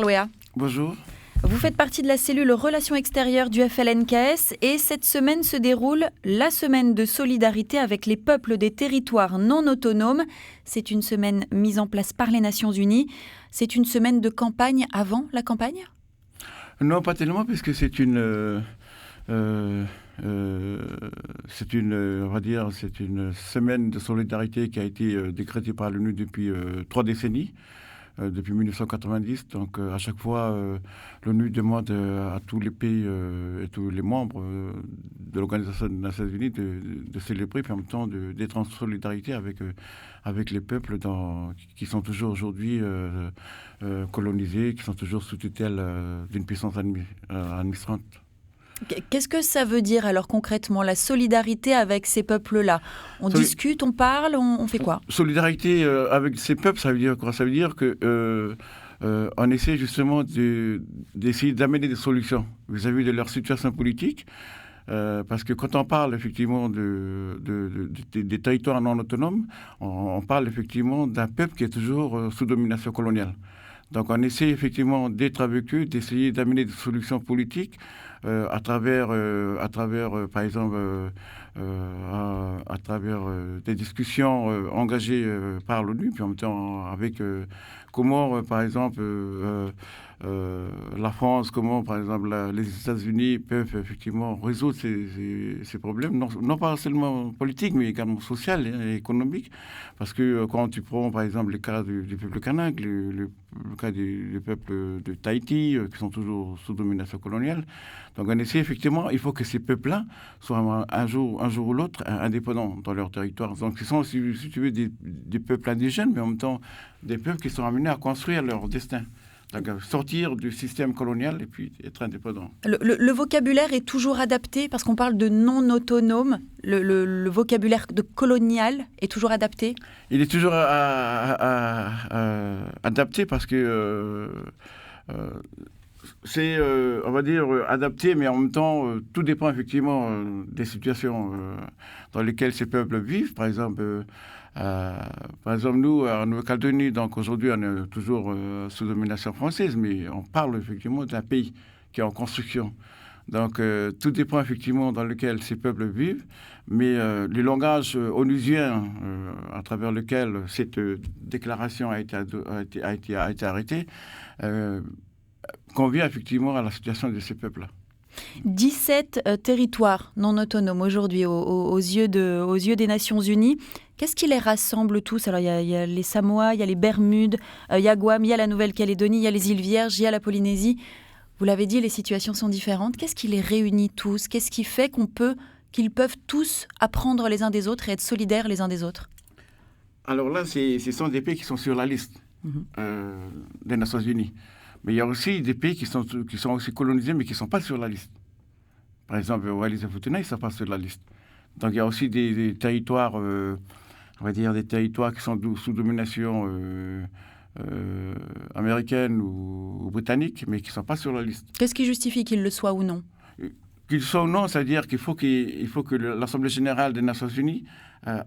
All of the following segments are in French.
Louéa. Bonjour. Vous faites partie de la cellule Relations extérieures du FLNKS et cette semaine se déroule la semaine de solidarité avec les peuples des territoires non autonomes. C'est une semaine mise en place par les Nations Unies. C'est une semaine de campagne avant la campagne ? Non, pas tellement, puisque c'est une, on va dire, c'est une semaine de solidarité qui a été décrétée par l'ONU depuis 3 décennies. Depuis 1990. Donc, à chaque fois, l'ONU demande à tous les pays et tous les membres de l'Organisation des Nations Unies de célébrer, puis en même temps d'être en solidarité avec les peuples qui sont toujours aujourd'hui colonisés, qui sont toujours sous tutelle d'une puissance administrante. Qu'est-ce que ça veut dire alors concrètement, la solidarité avec ces peuples-là ? On discute, on parle, on fait quoi ? Solidarité avec ces peuples, ça veut dire quoi ? Ça veut dire qu'on essaie justement d'essayer d'amener des solutions vis-à-vis de leur situation politique. Parce que quand on parle effectivement des territoires non autonomes, on parle effectivement d'un peuple qui est toujours sous domination coloniale. Donc on essaie effectivement d'être avec eux, d'essayer d'amener des solutions politiques à travers par exemple, à travers des discussions engagées par l'ONU, puis en même temps avec comment, par exemple, la France, comment, par exemple, les États-Unis peuvent effectivement résoudre ces problèmes, non pas seulement politiques, mais également sociaux et économiques. Parce que quand tu prends, par exemple, le cas du peuple kanak, le cas du peuple de Tahiti, qui sont toujours sous domination coloniale, donc on essaie effectivement, il faut que ces peuples-là soient un jour ou l'autre indépendants dans leur territoire. Donc ce sont, si tu veux, des peuples indigènes, mais en même temps des peuples qui sont amenés à construire leur destin. Donc sortir du système colonial et puis être indépendant. Le vocabulaire est toujours adapté parce qu'on parle de non autonome. Le vocabulaire de colonial est toujours adapté ? Il est toujours adapté parce que c'est, on va dire, adapté, mais en même temps, tout dépend effectivement des situations dans lesquelles ces peuples vivent. Par exemple, nous, en Nouvelle-Calédonie, donc aujourd'hui, on est toujours sous domination française, mais on parle effectivement d'un pays qui est en construction. Donc, tout dépend effectivement dans lequel ces peuples vivent, mais le langage onusien à travers lequel cette déclaration a été arrêtée convient effectivement à la situation de ces peuples-là. 17 territoires non autonomes aujourd'hui aux yeux des Nations Unies. Qu'est-ce qui les rassemble tous ? Alors, il y a les Samoa, il y a les Bermudes, il y a Guam, il y a la Nouvelle-Calédonie, il y a les îles Vierges, il y a la Polynésie. Vous l'avez dit, les situations sont différentes. Qu'est-ce qui les réunit tous ? Qu'est-ce qui fait qu'ils peuvent tous apprendre les uns des autres et être solidaires les uns des autres ? Alors là, ce sont des pays qui sont sur la liste des Nations Unies. Mais il y a aussi des pays qui sont aussi colonisés, mais qui ne sont pas sur la liste. Par exemple, Wallis et Futuna, ils ne sont pas sur la liste. Donc il y a aussi des territoires, on va dire des territoires qui sont sous domination américaine ou britannique, mais qui ne sont pas sur la liste. Qu'est-ce qui justifie qu'ils le soient ou non ? Qu'ils soient ou non, c'est-à-dire qu'il faut que l'Assemblée générale des Nations Unies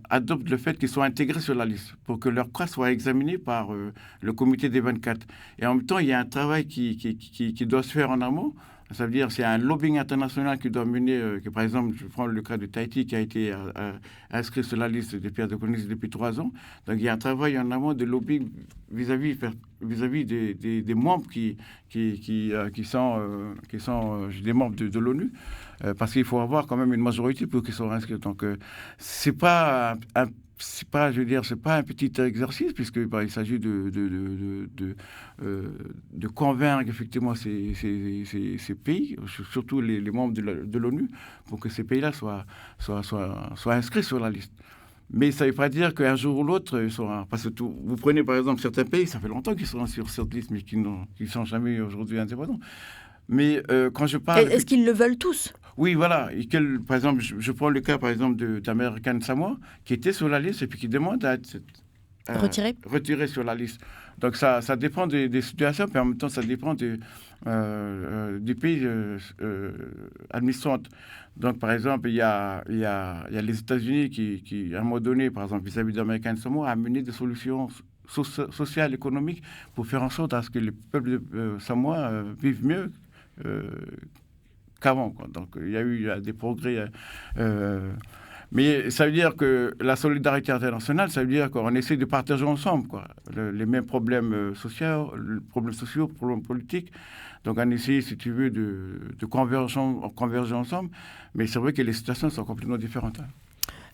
adopte le fait qu'ils soient intégrés sur la liste pour que leur cas soit examiné par le comité des 24. Et en même temps, il y a un travail qui doit se faire en amont. Ça veut dire c'est un lobbying international qui doit mener, que par exemple, je prends le cas de Tahiti qui a été inscrit sur la liste des pays de colonisation depuis 3 ans. Donc il y a un travail en amont de lobbying vis-à-vis des membres qui sont des membres de l'ONU, parce qu'il faut avoir quand même une majorité pour qu'ils soient inscrits. Donc c'est pas je veux dire, c'est pas un petit exercice, puisque il s'agit de convaincre effectivement ces pays, surtout les membres de l'ONU, pour que ces pays-là soient inscrits sur la liste. Mais ça ne veut pas dire qu'un jour ou l'autre, ils seront... Parce que vous prenez par exemple certains pays, ça fait longtemps qu'ils sont sur cette liste, mais qui ne sont jamais aujourd'hui indépendants. Mais quand je parle... Est-ce qu'ils le veulent tous ? Oui, voilà. Par exemple, je prends le cas, par exemple, d'American Samoa, qui était sur la liste et puis qui demande à être retiré sur la liste. Donc, ça dépend des situations, puis en même temps, ça dépend du pays administrant. Donc, par exemple, il y a les États-Unis qui, à un moment donné, par exemple, vis-à-vis d'American Samoa, a amené des solutions sociales, économiques, pour faire en sorte à ce que les peuples samoa vivent mieux qu'avant, quoi. Donc il y a eu des progrès. Mais ça veut dire que la solidarité internationale, ça veut dire qu'on essaie de partager ensemble, quoi, les mêmes problèmes sociaux, problèmes politiques. Donc on essaie, si tu veux, de converger ensemble. Mais c'est vrai que les situations sont complètement différentes.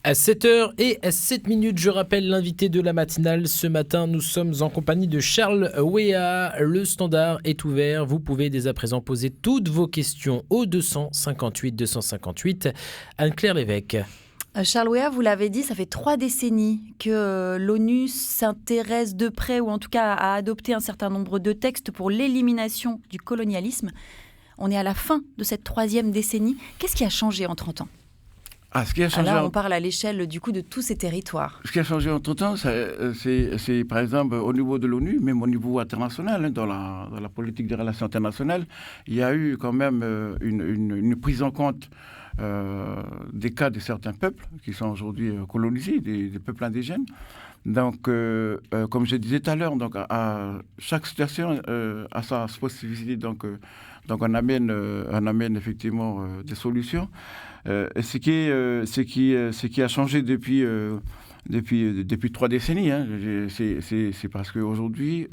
À 7h07, je rappelle l'invité de la matinale. Ce matin, nous sommes en compagnie de Charles Wéa. Le standard est ouvert. Vous pouvez dès à présent poser toutes vos questions au 258 258. Anne-Claire Lévesque. Charles Wéa, vous l'avez dit, ça fait 3 décennies que l'ONU s'intéresse de près, ou en tout cas a adopté un certain nombre de textes pour l'élimination du colonialisme. On est à la fin de cette 3e décennie. Qu'est-ce qui a changé en 30 ans ? Ce qui a changé là, on parle à l'échelle du coup de tous ces territoires. Ce qui a changé entre-temps, c'est par exemple au niveau de l'ONU, même au niveau international, dans la politique des relations internationales, il y a eu quand même une prise en compte des cas de certains peuples qui sont aujourd'hui colonisés, des peuples indigènes. Donc, comme je disais tout à l'heure, donc à chaque situation a sa spécificité. Donc on amène effectivement des solutions. Ce qui a changé depuis 3 décennies, c'est parce qu'aujourd'hui,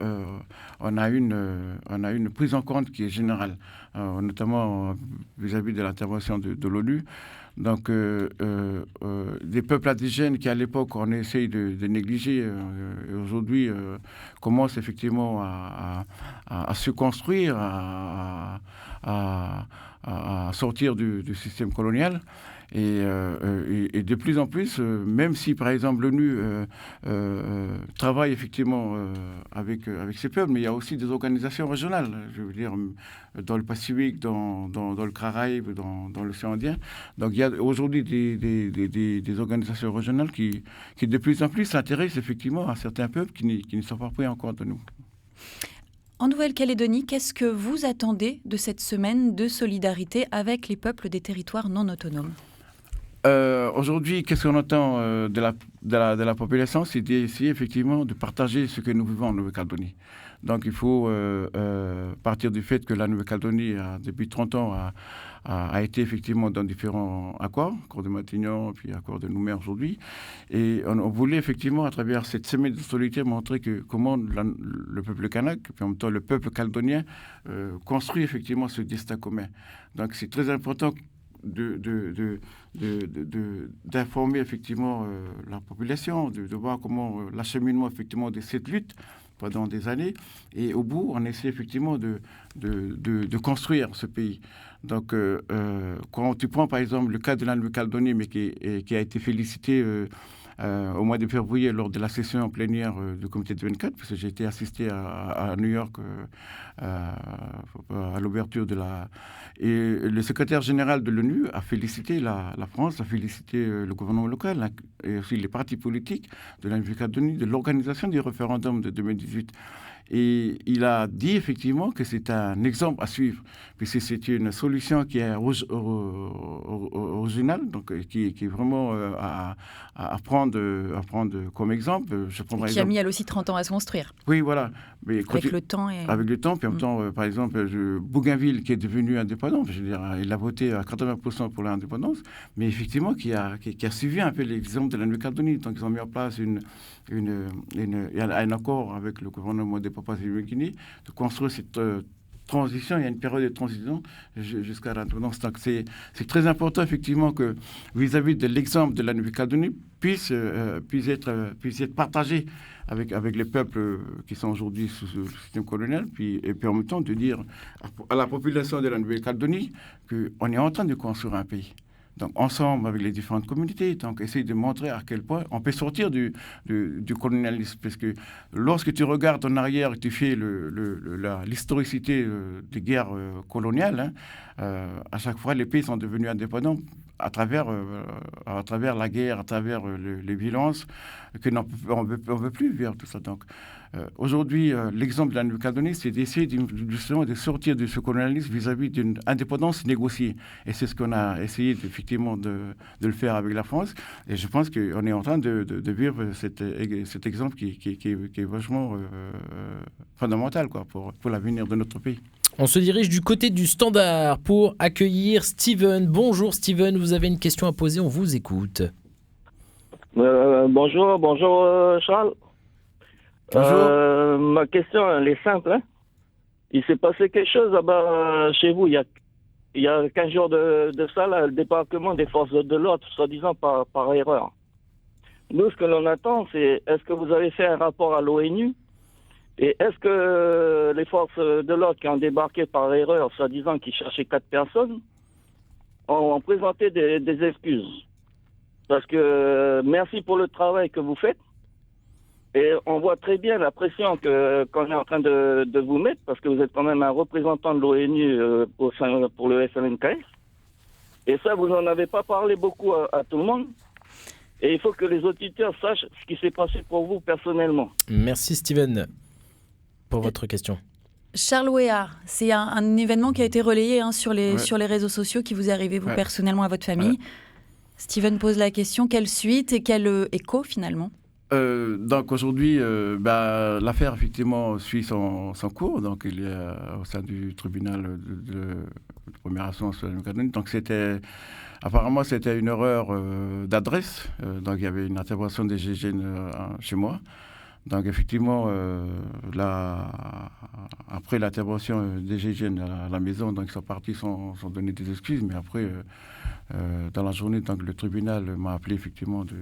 on a une prise en compte qui est générale, notamment vis-à-vis de l'intervention de l'ONU. Donc, des peuples indigènes qui, à l'époque, on essaye de négliger, aujourd'hui, commencent effectivement à se construire, à sortir du système colonial. Et de plus en plus, même si, par exemple, l'ONU travaille effectivement avec ces peuples, mais il y a aussi des organisations régionales, je veux dire, dans le Pacifique, dans le Caraïbe, dans l'océan Indien. Donc, il y a aujourd'hui des organisations régionales qui, de plus en plus, s'intéressent effectivement à certains peuples qui ne sont pas pris en compte de nous. En Nouvelle-Calédonie, qu'est-ce que vous attendez de cette semaine de solidarité avec les peuples des territoires non autonomes ? Aujourd'hui, qu'est-ce qu'on attend de la population ? C'est d'essayer effectivement de partager ce que nous vivons en Nouvelle-Calédonie. Donc il faut partir du fait que la Nouvelle-Calédonie, depuis 30 ans, a été effectivement dans différents accords de Matignon, puis accord de Nouméa aujourd'hui. Et on voulait effectivement, à travers cette semaine de solidarité, montrer comment le peuple kanak, puis en même temps le peuple calédonien, construit effectivement ce destin commun. Donc c'est très important d'informer effectivement la population, de voir comment l'acheminement effectivement de cette lutte pendant des années, et au bout on essaie effectivement de construire ce pays. Donc quand tu prends par exemple le cas de la Nouvelle-Calédonie, mais qui a été félicité au mois de février lors de la session plénière du comité de 24, parce que j'ai été assisté à New York à l'ouverture de la... Et le secrétaire général de l'ONU a félicité la France, a félicité le gouvernement local et aussi les partis politiques de la Nouvelle-Calédonie de l'organisation du référendum de 2018. Et il a dit effectivement que c'est un exemple à suivre, puisque c'est une solution qui est originale, donc qui est vraiment à prendre comme exemple. Qui a mis elle aussi 30 ans à se construire. Oui, voilà. Mais avec le temps. Avec le temps, puis en même temps, par exemple, Bougainville, qui est devenu indépendant, je veux dire, il a voté à 80% pour l'indépendance, mais effectivement, qui a suivi un peu l'exemple de la Nouvelle-Calédonie. Donc, ils ont mis en place un accord avec le gouvernement des Papouasie-Nouvelle-Guinée de construire cette transition. Il y a une période de transition jusqu'à l'indépendance. Donc, c'est très important, effectivement, que vis-à-vis de l'exemple de la Nouvelle-Calédonie puisse être partagé avec les peuples qui sont aujourd'hui sous le système colonial, et puis en même temps de dire à la population de la Nouvelle-Calédonie qu'on est en train de construire un pays. Donc, ensemble, avec les différentes communautés, donc, essayer de montrer à quel point on peut sortir du colonialisme. Parce que lorsque tu regardes en arrière et tu fais l'historicité des guerres coloniales, à chaque fois, les pays sont devenus indépendants à travers la guerre, à travers les violences, qu'on ne veut plus vivre tout ça. Donc, Aujourd'hui, l'exemple de la Nouvelle-Calédonie, c'est d'essayer justement de sortir de ce colonialisme vis-à-vis d'une indépendance négociée. Et c'est ce qu'on a essayé effectivement de le faire avec la France. Et je pense qu'on est en train de vivre cet exemple qui est vachement fondamental quoi, pour l'avenir de notre pays. On se dirige du côté du Standard pour accueillir Steven. Bonjour Steven, vous avez une question à poser, on vous écoute. Bonjour Charles. Bonjour. Ma question elle est simple. Il s'est passé quelque chose là-bas chez vous il y a 15 jours de ça, là, le débarquement des forces de l'ordre, soi-disant par erreur. Nous, ce que l'on attend, c'est est-ce que vous avez fait un rapport à l'ONU et est-ce que les forces de l'ordre qui ont débarqué par erreur, soi-disant qui cherchaient 4 personnes, ont présenté des excuses? Parce que merci pour le travail que vous faites. Et on voit très bien la pression qu'on est en train de vous mettre, parce que vous êtes quand même un représentant de l'ONU pour le FLNKS. Et ça, vous n'en avez pas parlé beaucoup à tout le monde. Et il faut que les auditeurs sachent ce qui s'est passé pour vous personnellement. Merci Steven pour votre question. Charles Weah, c'est un événement qui a été relayé sur les réseaux sociaux qui vous est arrivé, vous, personnellement, à votre famille. Steven pose la question, quelle suite et quel écho, finalement? Donc aujourd'hui, l'affaire effectivement suit son cours. Donc il est au sein du tribunal de première instance de la Nouvelle-Calédonie. Donc apparemment c'était une erreur d'adresse. Donc il y avait une intervention des GIGN chez moi. Donc effectivement, après l'intervention des GIGN à la maison, donc ils sont partis sans donner des excuses, mais après, dans la journée, donc, le tribunal m'a appelé effectivement de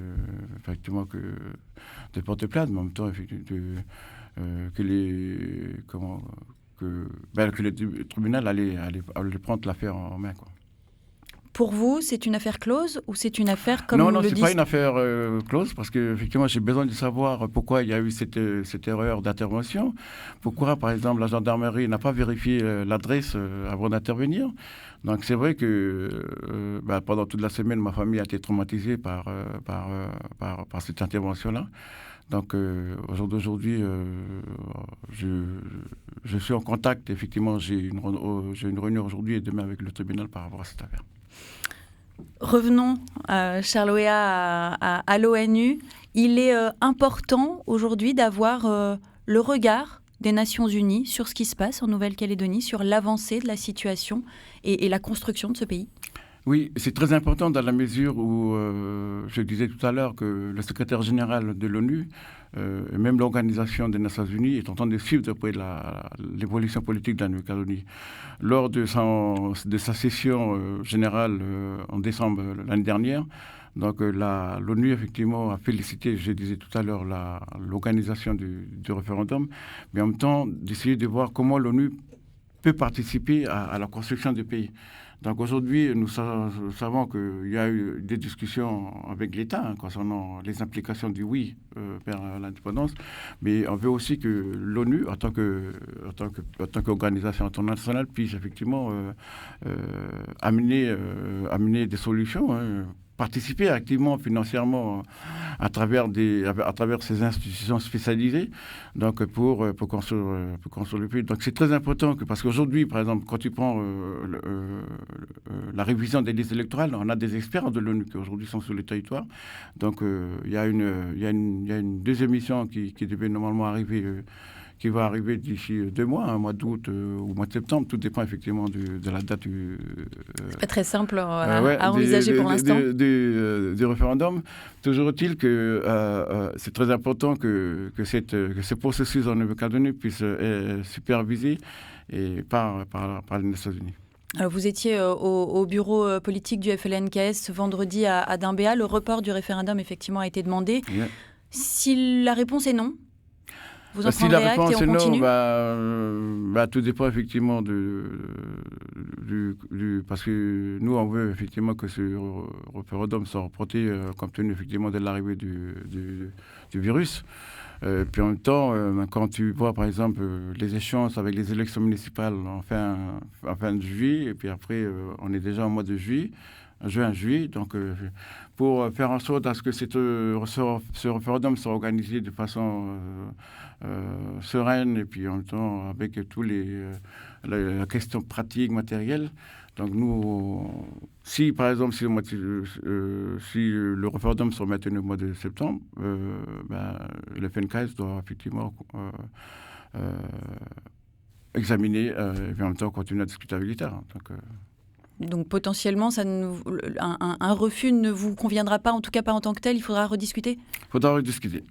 porter plainte, mais en même temps que le tribunal allait prendre l'affaire en main, quoi. Pour vous, c'est une affaire close ou c'est une affaire comme Non, c'est pas une affaire close parce que effectivement, j'ai besoin de savoir pourquoi il y a eu cette erreur d'intervention. Pourquoi, par exemple, la gendarmerie n'a pas vérifié l'adresse avant d'intervenir. Donc c'est vrai que pendant toute la semaine, ma famille a été traumatisée par cette intervention-là. Donc aujourd'hui, je suis en contact. Effectivement, j'ai une réunion aujourd'hui et demain avec le tribunal par rapport à cette affaire. Revenons, Charles Weah, à l'ONU. Il est important aujourd'hui d'avoir le regard des Nations Unies sur ce qui se passe en Nouvelle-Calédonie, sur l'avancée de la situation et la construction de ce pays. Oui, c'est très important dans la mesure où, je disais tout à l'heure que le secrétaire général de l'ONU, et même l'Organisation des Nations Unies, est en train de suivre de près l'évolution politique de la Nouvelle-Calédonie. Lors de sa session générale en décembre l'année dernière, donc l'ONU effectivement a félicité, je disais tout à l'heure, l'organisation du référendum, mais en même temps d'essayer de voir comment l'ONU peut participer à la construction du pays. Donc aujourd'hui, nous savons qu'il y a eu des discussions avec l'État concernant les implications du oui vers l'indépendance, mais on veut aussi que l'ONU, en tant qu'organisation internationale, puisse effectivement amener des solutions, participer activement financièrement à travers ces institutions spécialisées, donc pour construire le pays. Donc c'est très important parce qu'aujourd'hui, par exemple, quand tu prends la révision des listes électorales, on a des experts de l'ONU qui aujourd'hui sont sur le territoire. Donc il y a une deuxième mission qui devait normalement arriver. Qui va arriver d'ici 2 mois, un mois d'août ou mois de septembre. Tout dépend effectivement de la date du... pas très simple à envisager pour l'instant. Du référendum. Toujours est-il que c'est très important que ce processus en Nouvelle-Calédonie puisse être supervisé par les Nations Unies. Alors vous étiez au bureau politique du FLNKS vendredi à Doumbéa. Le report du référendum, effectivement, a été demandé. Yeah. Si la réponse est non, vous en prendrez acte et on continue ? Tout dépend effectivement parce que nous, on veut effectivement que ce référendum soit reporté compte tenu effectivement de l'arrivée du virus. Puis en même temps, quand tu vois par exemple les échéances avec les élections municipales en fin de juillet, et puis après on est déjà en mois de juillet, juillet. Donc, pour faire en sorte à ce que ce référendum soit organisé de façon sereine et puis en même temps avec tous la question pratique, matérielle. Donc nous, si par exemple si le référendum soit maintenu au mois de septembre, le FNKS doit effectivement examiner et en même temps continuer à discuter avec l'État. Donc potentiellement, un refus ne vous conviendra pas, en tout cas pas en tant que tel, il faudra rediscuter ? Il faudra rediscuter.